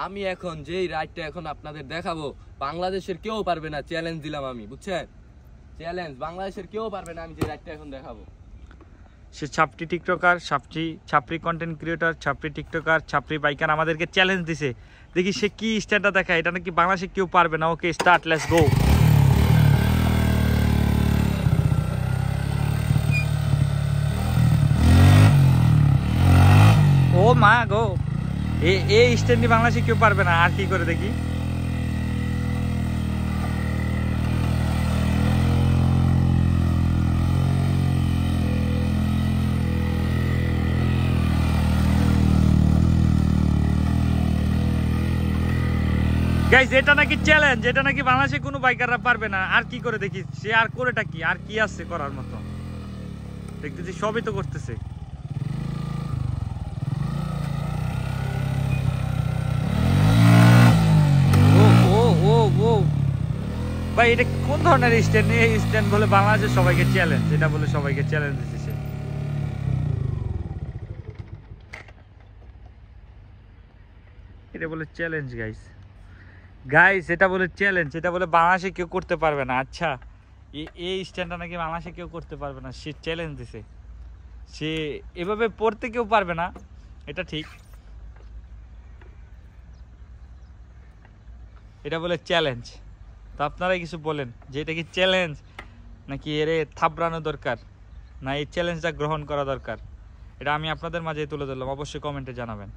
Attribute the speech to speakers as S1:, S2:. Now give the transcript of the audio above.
S1: আমি এখন যেই রাইডটা এখন আপনাদের দেখাবো, বাংলাদেশের কেউ পারবে না, চ্যালেঞ্জ দিলাম আমি, বুঝছেন? চ্যালেঞ্জ, বাংলাদেশের কেউ পারবে না আমি যে রাইডটা এখন দেখাবো।
S2: সে ছাপড়ি টিকটকার, ছাপড়ি কন্টেন্ট ক্রিয়েটর, ছাপড়ি টিকটকার, ছাপড়ি বাইকার আমাদেরকে চ্যালেঞ্জ দিছে। দেখি সে কি স্ট্যান্ডটা দেখায়, এটা নাকি বাংলাদেশে কেউ পারবে না। Okay start, let's go. ও মা গো, এই স্ট্যান্ডই বাংলাদেশে কেউ পারবে না। আর কি করে দেখি। গাইস এটা নাকি চ্যালেঞ্জ, এটা নাকি বাংলাদেশে কোনো বাইকাররা পারবে না। আর কি করে দেখি সে আর করেটা কি, আর কি আছে করার মতো। দেখতেছি সবই তো করতেছে। ও ও ও ও ভাই, এটা কোন ধরনের স্ট্যান্ড? এই স্ট্যান্ড বলে বাংলাদেশের সবাইকে চ্যালেঞ্জ, এটা বলে সবাইকে চ্যালেঞ্জ দিতেছে। এটা বলে চ্যালেঞ্জ গাইস, গাইস এটা বলে চ্যালেঞ্জ, এটা বলে বাংলাদেশে কেউ করতে পারবে না। আচ্ছা, এই স্ট্যান্ডটা নাকি বাংলাদেশে কেউ করতে পারবে না, সে চ্যালেঞ্জ দিছে। সে এভাবে পড়তে কেউ পারবে না, এটা ঠিক। এটা বলে চ্যালেঞ্জ। তো আপনারাই কিছু বলেন যে এটা কি চ্যালেঞ্জ নাকি এরে থাবড়ানো দরকার, না এই চ্যালেঞ্জটা গ্রহণ করা দরকার। এটা আমি আপনাদের মাঝে তুলে ধরলাম, অবশ্যই কমেন্টে জানাবেন।